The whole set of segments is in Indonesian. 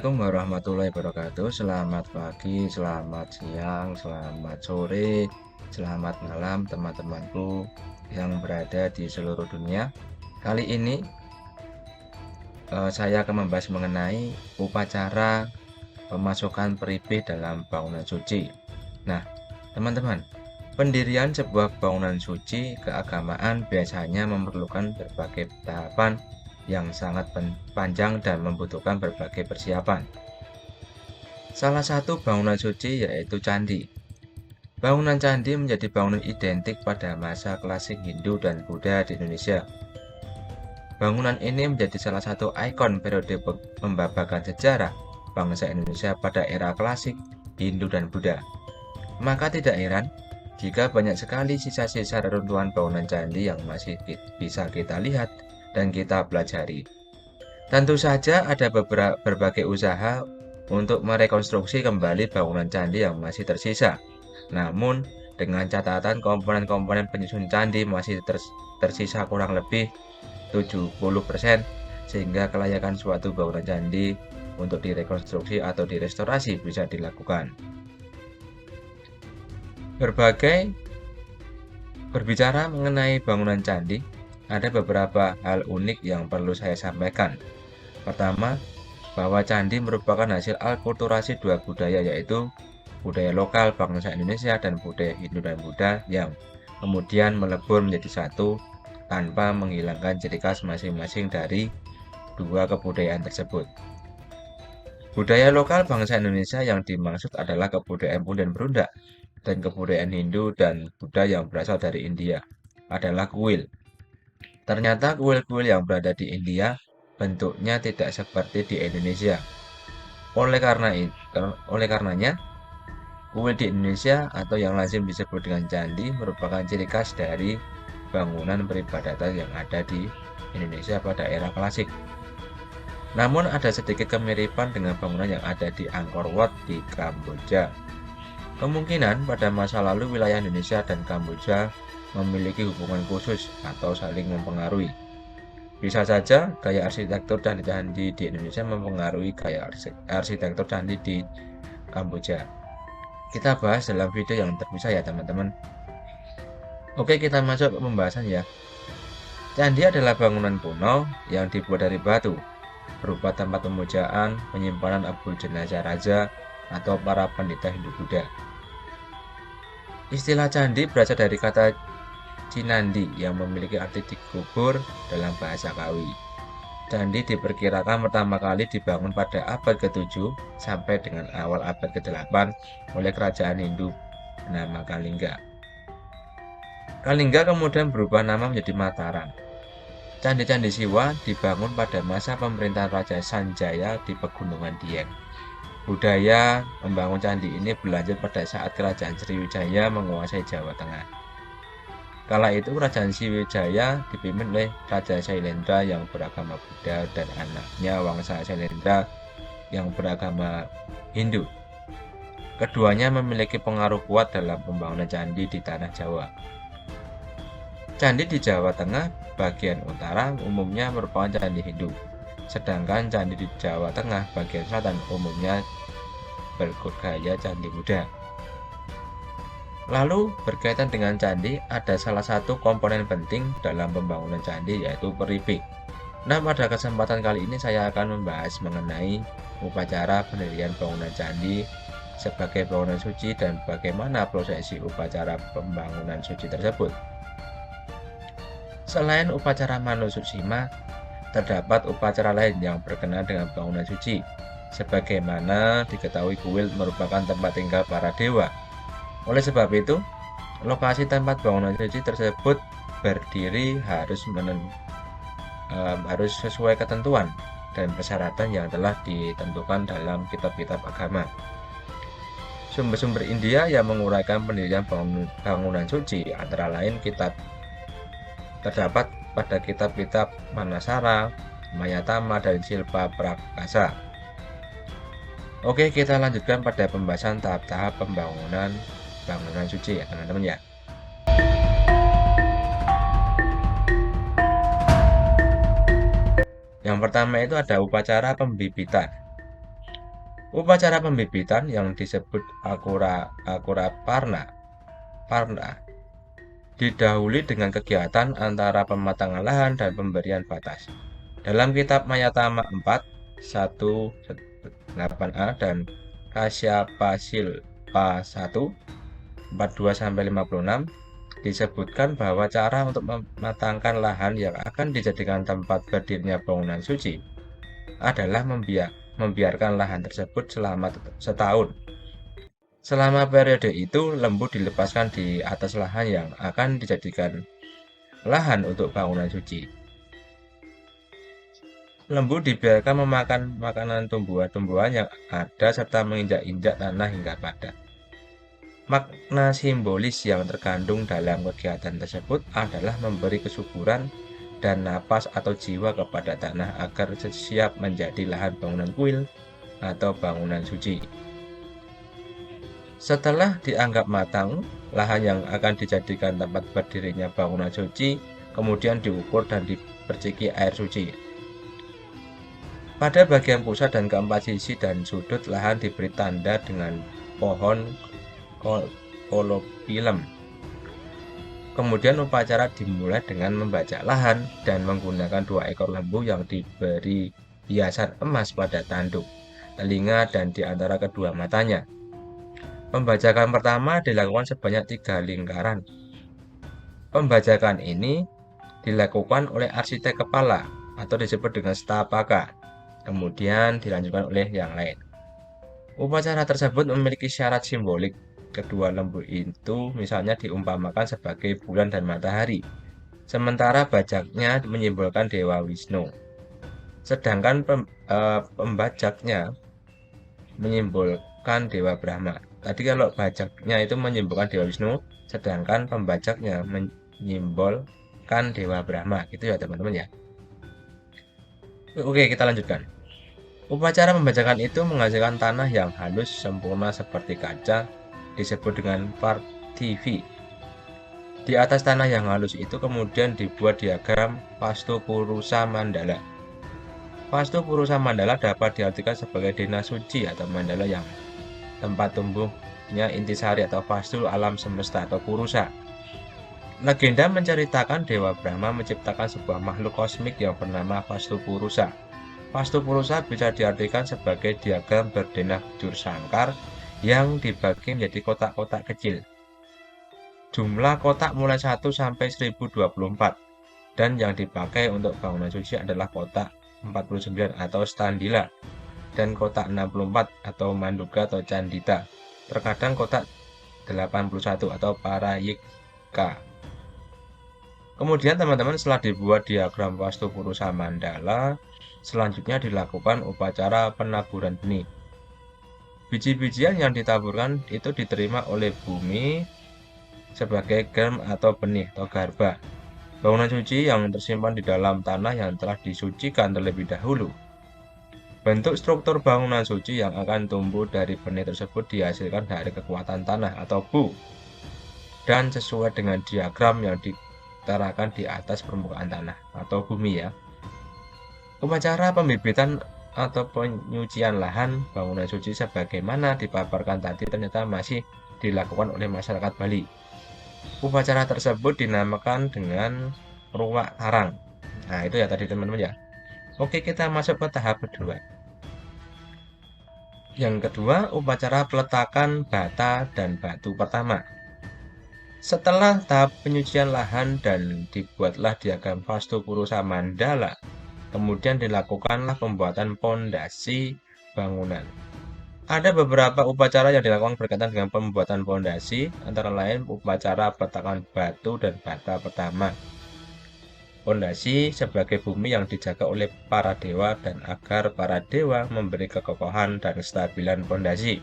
Assalamualaikum warahmatullahi wabarakatuh. Selamat pagi, selamat siang, selamat sore, selamat malam teman-temanku yang berada di seluruh dunia. Kali ini saya akan membahas mengenai upacara pemasukan peribih dalam bangunan suci. Nah, teman-teman, pendirian sebuah bangunan suci keagamaan biasanya memerlukan berbagai tahapan yang sangat panjang dan membutuhkan berbagai persiapan. Salah satu bangunan suci yaitu candi. Bangunan candi menjadi bangunan identik pada masa klasik Hindu dan Buddha di Indonesia. Bangunan ini menjadi salah satu ikon periode pembabakan sejarah bangsa Indonesia pada era klasik Hindu dan Buddha. Maka tidak heran jika banyak sekali sisa-sisa reruntuhan bangunan candi yang masih bisa kita lihat dan kita pelajari. Tentu saja ada berbagai usaha untuk merekonstruksi kembali bangunan candi yang masih tersisa. Namun, dengan catatan komponen-komponen penyusun candi masih tersisa kurang lebih 70%, sehingga kelayakan suatu bangunan candi untuk direkonstruksi atau direstorasi bisa dilakukan. Berbicara mengenai bangunan candi, ada beberapa hal unik yang perlu saya sampaikan. Pertama, bahwa candi merupakan hasil akulturasi dua budaya, yaitu budaya lokal bangsa Indonesia dan budaya Hindu dan Buddha yang kemudian melebur menjadi satu tanpa menghilangkan ciri khas masing-masing dari dua kebudayaan tersebut. Budaya lokal bangsa Indonesia yang dimaksud adalah kebudayaan Pun dan Berunda, dan kebudayaan Hindu dan Buddha yang berasal dari India adalah kuil. Ternyata kuil-kuil yang berada di India bentuknya tidak seperti di Indonesia. Oleh karenanya, kuil di Indonesia atau yang lazim disebut dengan candi merupakan ciri khas dari bangunan peribadatan yang ada di Indonesia pada era klasik. Namun ada sedikit kemiripan dengan bangunan yang ada di Angkor Wat di Kamboja. Kemungkinan pada masa lalu wilayah Indonesia dan Kamboja memiliki hubungan khusus atau saling mempengaruhi. Bisa saja gaya arsitektur candi-candi di Indonesia mempengaruhi gaya arsitektur candi di Kamboja. Kita bahas dalam video yang terpisah ya teman-teman. Oke, kita masuk ke pembahasan ya. Candi adalah bangunan kuno yang dibuat dari batu, berupa tempat pemujaan, penyimpanan abu jenazah raja, atau para pendeta Hindu Buddha. Istilah candi berasal dari kata Cinandi yang memiliki arti dikubur dalam bahasa Kawi. Candi diperkirakan pertama kali dibangun pada abad ke-7 sampai dengan awal abad ke-8 oleh kerajaan Hindu bernama Kalingga. Kalingga kemudian berubah nama menjadi Mataram. Candi-candi Siwa dibangun pada masa pemerintahan Raja Sanjaya di Pegunungan Dieng. Budaya membangun candi ini berlanjut pada saat kerajaan Sriwijaya menguasai Jawa Tengah. Kala itu kerajaan Sriwijaya dipimpin oleh Raja Sailendra yang beragama Buddha dan anaknya Wangsa Sailendra yang beragama Hindu. Keduanya memiliki pengaruh kuat dalam pembangunan candi di tanah Jawa. Candi di Jawa Tengah bagian utara umumnya merupakan candi Hindu, sedangkan candi di Jawa Tengah bagian selatan umumnya bergaya candi Buddha. Lalu berkaitan dengan candi, ada salah satu komponen penting dalam pembangunan candi yaitu peribih. Nah, pada kesempatan kali ini saya akan membahas mengenai upacara pendirian bangunan candi sebagai bangunan suci dan bagaimana prosesi upacara pembangunan suci tersebut. Selain upacara Manusucima, terdapat upacara lain yang berkenaan dengan bangunan suci. Sebagaimana diketahui kuil merupakan tempat tinggal para dewa. Oleh sebab itu, lokasi tempat bangunan suci tersebut berdiri harus sesuai ketentuan dan persyaratan yang telah ditentukan dalam kitab-kitab agama. Sumber-sumber India yang menguraikan pendirian bangunan suci antara lain terdapat pada kitab-kitab Manasara, Mayatama, dan Silpa Prakasa. Oke, kita lanjutkan pada pembahasan tahap-tahap pembangunan bangunan suci ya teman-teman ya. Yang pertama itu ada upacara pembibitan. Upacara pembibitan yang disebut akura parna didahului dengan kegiatan antara pematangan lahan dan pemberian batas. Dalam kitab Mayatama 4, 1-8a dan Kasyapa 1, 42-56 disebutkan bahwa cara untuk mematangkan lahan yang akan dijadikan tempat berdirinya bangunan suci adalah membiarkan lahan tersebut selama setahun. Selama periode itu, lembu dilepaskan di atas lahan yang akan dijadikan lahan untuk bangunan suci. Lembu dibiarkan memakan makanan tumbuhan-tumbuhan yang ada serta menginjak-injak tanah hingga padat. Makna simbolis yang terkandung dalam kegiatan tersebut adalah memberi kesuburan dan napas atau jiwa kepada tanah agar siap menjadi lahan bangunan kuil atau bangunan suci. Setelah dianggap matang, lahan yang akan dijadikan tempat berdirinya bangunan suci kemudian diukur dan diperciki air suci. Pada bagian pusat dan keempat sisi dan sudut lahan diberi tanda dengan pohon kolopilem. Kemudian upacara dimulai dengan membajak lahan dan menggunakan 2 ekor lembu yang diberi hiasan emas pada tanduk, telinga, dan di antara kedua matanya. Pembajakan pertama dilakukan sebanyak 3 lingkaran. Pembajakan ini dilakukan oleh arsitek kepala atau disebut dengan stapaka, kemudian dilanjutkan oleh yang lain. Upacara tersebut memiliki syarat simbolik. Kedua lembu itu misalnya diumpamakan sebagai bulan dan matahari, sementara bajaknya menyimbolkan Dewa Wisnu. Sedangkan pembajaknya menyimbolkan Dewa Brahma. Tadi kalau bajaknya itu menyimbolkan Dewa Wisnu, sedangkan pembajaknya menyimbolkan Dewa Brahma. Gitu ya teman-teman ya. Oke, kita lanjutkan. Upacara pembajakan itu menghasilkan tanah yang halus sempurna seperti kaca, disebut dengan partivi. Di atas tanah yang halus itu kemudian dibuat diagram Vastu Purusa Mandala. Vastu Purusa Mandala dapat diartikan sebagai dena suci atau mandala yang tempat tumbuhnya intisari atau vastu alam semesta atau purusa. Legenda menceritakan Dewa Brahma menciptakan sebuah makhluk kosmik yang bernama Vastu Purusa. Vastu Purusa bisa diartikan sebagai diagram berdenah bujur sangkar yang dibagi menjadi kotak-kotak kecil. Jumlah kotak mulai 1 sampai 1024 dan yang dipakai untuk bangunan suci adalah kotak 49 atau standila dan kotak 64 atau manduga atau candita. Terkadang kotak 81 atau parayika. Kemudian teman-teman setelah dibuat diagram Vastu Purusa Mandala, selanjutnya dilakukan upacara penaburan benih. Biji-bijian yang ditaburkan itu diterima oleh bumi sebagai germ atau benih atau garba. Bangunan suci yang tersimpan di dalam tanah yang telah disucikan terlebih dahulu. Bentuk struktur bangunan suci yang akan tumbuh dari benih tersebut dihasilkan dari kekuatan tanah atau bu, dan sesuai dengan diagram yang diterakan di atas permukaan tanah atau bumi ya. Upacara pembibitan atau penyucian lahan bangunan suci sebagaimana dipaparkan tadi ternyata masih dilakukan oleh masyarakat Bali. Upacara tersebut dinamakan dengan ruwak karang. Nah itu ya tadi teman-teman ya. Oke, kita masuk ke tahap kedua. Yang kedua, upacara peletakan bata dan batu pertama. Setelah tahap penyucian lahan dan dibuatlah diagram Vastu Purusa Mandala, kemudian dilakukanlah pembuatan pondasi bangunan. Ada beberapa upacara yang dilakukan berkaitan dengan pembuatan pondasi, antara lain upacara peletakan batu dan bata pertama. Pondasi sebagai bumi yang dijaga oleh para dewa dan agar para dewa memberi kekokohan dan kestabilan pondasi.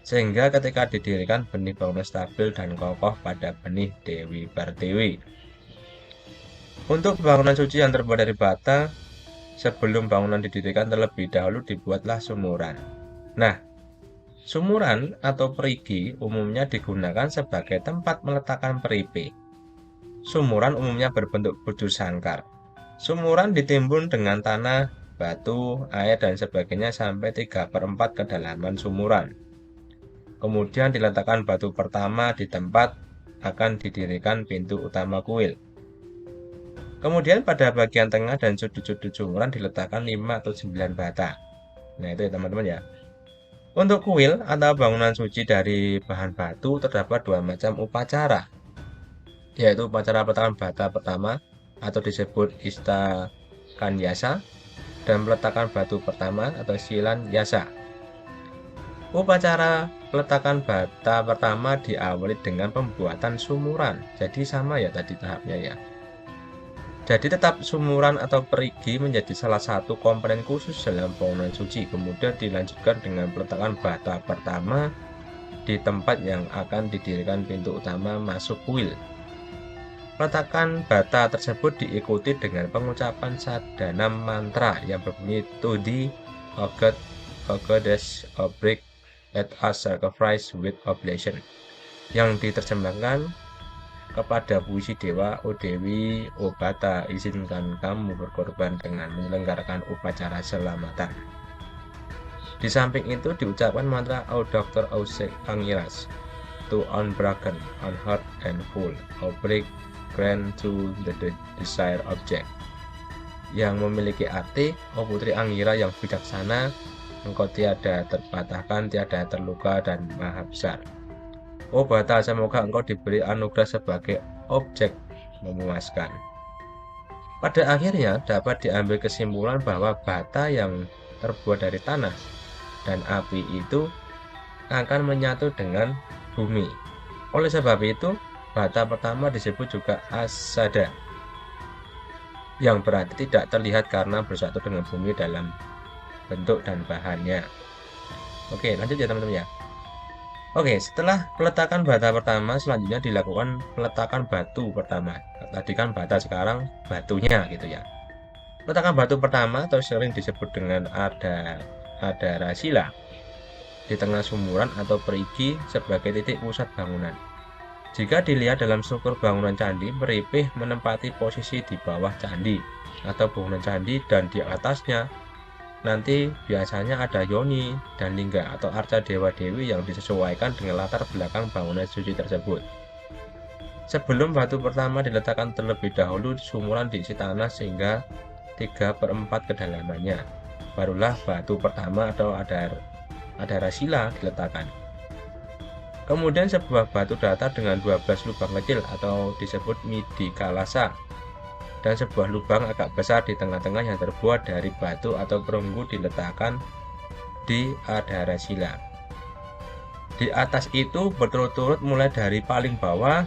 Sehingga ketika didirikan benih bangunan stabil dan kokoh pada benih Dewi Pertiwi. Untuk bangunan suci yang terbuat dari bata, sebelum bangunan didirikan terlebih dahulu dibuatlah sumuran. Nah, sumuran atau perigi umumnya digunakan sebagai tempat meletakkan peripe. Sumuran umumnya berbentuk bujur sangkar. Sumuran ditimbun dengan tanah batu, air, dan sebagainya sampai 3/4 kedalaman sumuran. Kemudian diletakkan batu pertama di tempat akan didirikan pintu utama kuil. Kemudian pada bagian tengah dan sudut-sudut sumuran diletakkan 5 atau 9 bata. Nah itu ya teman-teman ya. Untuk kuil atau bangunan suci dari bahan batu terdapat 2 macam upacara, yaitu upacara peletakan bata pertama atau disebut istakanyasa dan peletakan batu pertama atau silan yasa. Upacara peletakan bata pertama diawali dengan pembuatan sumuran. Jadi sama ya tadi tahapnya ya. Jadi tetap sumuran atau perigi menjadi salah satu komponen khusus dalam bangunan suci. Kemudian dilanjutkan dengan peletakan bata pertama di tempat yang akan didirikan pintu utama masuk kuil. Peletakan bata tersebut diikuti dengan pengucapan sadhana mantra yang berbunyi to thee, O God, O Goddess, O break at a sacrifice with oblation, yang diterjemahkan kepada puisi dewa, O Dewi, O Bata, izinkan kamu berkorban dengan menyelenggarakan upacara selamatan. Di samping itu diucapkan mantra O Dr. Ausek Angiras, to unbroken, unhurt and full, O break grant to the desired object, yang memiliki arti, O putri Angira yang bijaksana, engkau tiada terpatahkan, tiada terluka, dan maha besar. Oh Bata, semoga engkau diberi anugerah sebagai objek memuaskan. Pada akhirnya dapat diambil kesimpulan bahwa bata yang terbuat dari tanah dan api itu akan menyatu dengan bumi. Oleh sebab itu, bata pertama disebut juga asada, yang berarti tidak terlihat karena bersatu dengan bumi dalam bentuk dan bahannya. Oke, lanjut ya teman-teman ya. Oke, setelah peletakan bata pertama, selanjutnya dilakukan peletakan batu pertama. Tadi kan bata, sekarang batunya gitu ya. Peletakan batu pertama atau sering disebut dengan adarasila di tengah sumuran atau perigi sebagai titik pusat bangunan. Jika dilihat dalam struktur bangunan candi, peripih menempati posisi di bawah candi atau bangunan candi, dan di atasnya nanti biasanya ada yoni dan lingga atau arca dewa-dewi yang disesuaikan dengan latar belakang bangunan suci tersebut. Sebelum batu pertama diletakkan, terlebih dahulu sumuran diisi tanah sehingga 3/4 kedalamannya. Barulah batu pertama atau adarasila diletakkan. Kemudian sebuah batu datar dengan 12 lubang kecil atau disebut midikalasa, dan sebuah lubang agak besar di tengah-tengah yang terbuat dari batu atau perunggu diletakkan di adarasila. Di atas itu berturut-turut mulai dari paling bawah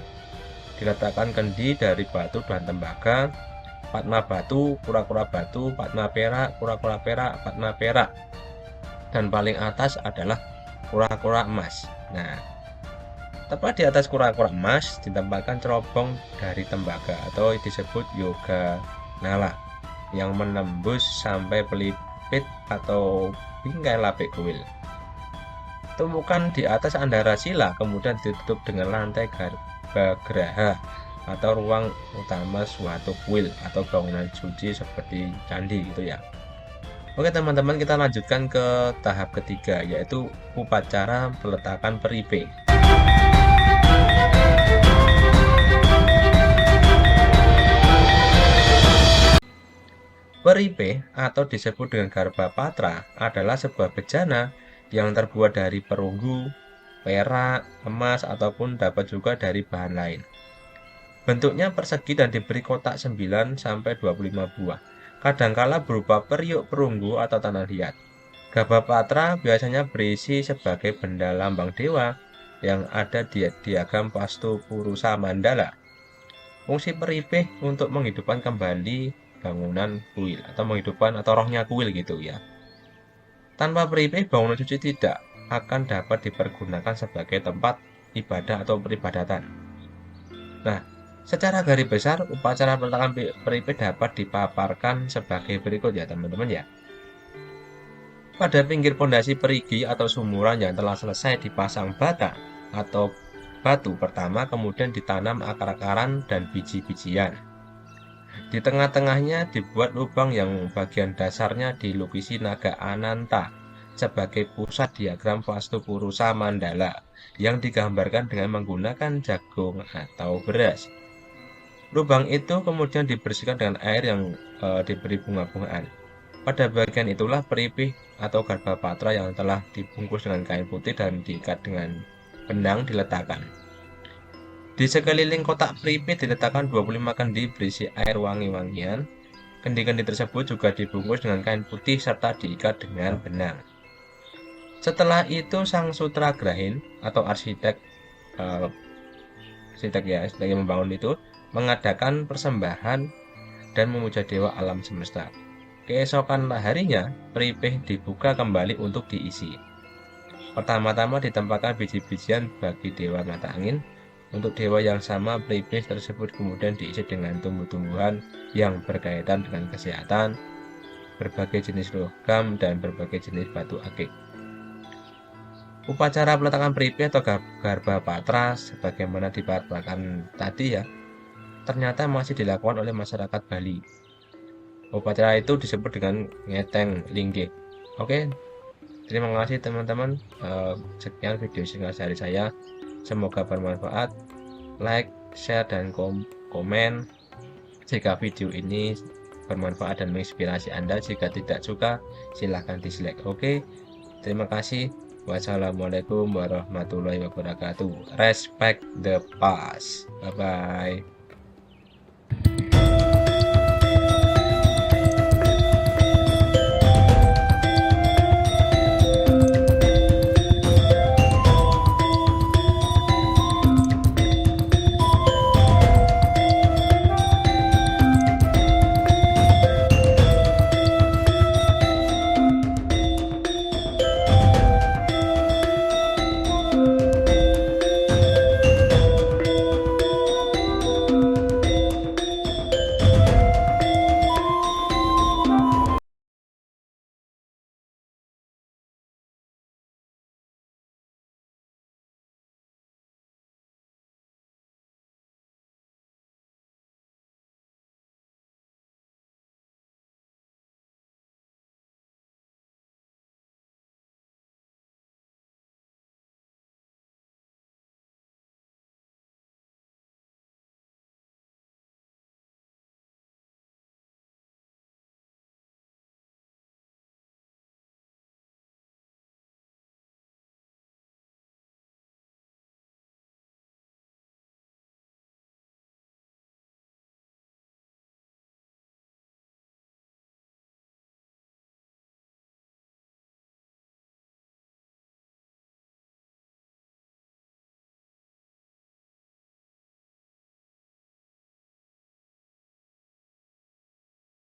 diletakkan kendi dari batu dan tembaga, patma batu, kura-kura batu, patma perak, kura-kura perak, patma perak, dan paling atas adalah kura-kura emas. Nah, tepat di atas kura-kura emas ditempatkan cerobong dari tembaga atau disebut yoga nala yang menembus sampai pelipit atau bingkai lapik kuil. Tumpukan di atas andarasila kemudian ditutup dengan lantai garbagaraha atau ruang utama suatu kuil atau bangunan suci seperti candi gitu ya. Oke teman-teman, kita lanjutkan ke tahap ketiga, yaitu upacara peletakan peripe. Peripe atau disebut dengan garba patra adalah sebuah bejana yang terbuat dari perunggu, perak, emas, ataupun dapat juga dari bahan lain. Bentuknya persegi dan diberi kotak 9 sampai 25 buah. Kadangkala berupa periuk perunggu atau tanah liat. Garba patra biasanya berisi sebagai benda lambang dewa yang ada di diagram Vastu Purusa Mandala. Fungsi peripe untuk menghidupkan kembali bangunan kuil atau menghidupkan atau rohnya kuil gitu ya. Tanpa peripe, bangunan suci tidak akan dapat dipergunakan sebagai tempat ibadah atau peribadatan. Nah, secara garis besar upacara peletakan peripe dapat dipaparkan sebagai berikut ya teman-teman ya. Pada pinggir pondasi perigi atau sumuran yang telah selesai dipasang bata atau batu pertama, kemudian ditanam akar-akaran dan biji-bijian. Di tengah-tengahnya dibuat lubang yang bagian dasarnya dilukisi naga Ananta sebagai pusat diagram Vastu Purusa Mandala yang digambarkan dengan menggunakan jagung atau beras. Lubang itu kemudian dibersihkan dengan air yang diberi bunga-bungaan. Pada bagian itulah peripih atau Garbapatra yang telah dibungkus dengan kain putih dan diikat dengan benang diletakkan. Di sekeliling kotak peripit diletakkan 25 kendi berisi air wangi-wangian. Kendi-kendi tersebut juga dibungkus dengan kain putih serta diikat dengan benang. Setelah itu sang sutragrahin atau eh, arsitek yang membangun itu mengadakan persembahan dan memuja dewa alam semesta. Keesokan harinya, peripih dibuka kembali untuk diisi. Pertama-tama ditempatkan biji-bijian bagi dewa mata angin. Untuk dewa yang sama, peripih tersebut kemudian diisi dengan tumbuh-tumbuhan yang berkaitan dengan kesehatan, berbagai jenis logam, dan berbagai jenis batu akik. Upacara peletakan peripih atau Garbapatra sebagaimana dipaparkan tadi ya, ternyata masih dilakukan oleh masyarakat Bali. Upacara itu disebut dengan ngeteng linggih. Oke, terima kasih teman-teman. Sekian video singkat dari saya. Semoga bermanfaat. Like, share, dan komen jika video ini bermanfaat dan menginspirasi Anda. Jika tidak suka, silahkan dislike. Oke, terima kasih. Wassalamualaikum warahmatullahi wabarakatuh. Respect the past. Bye-bye.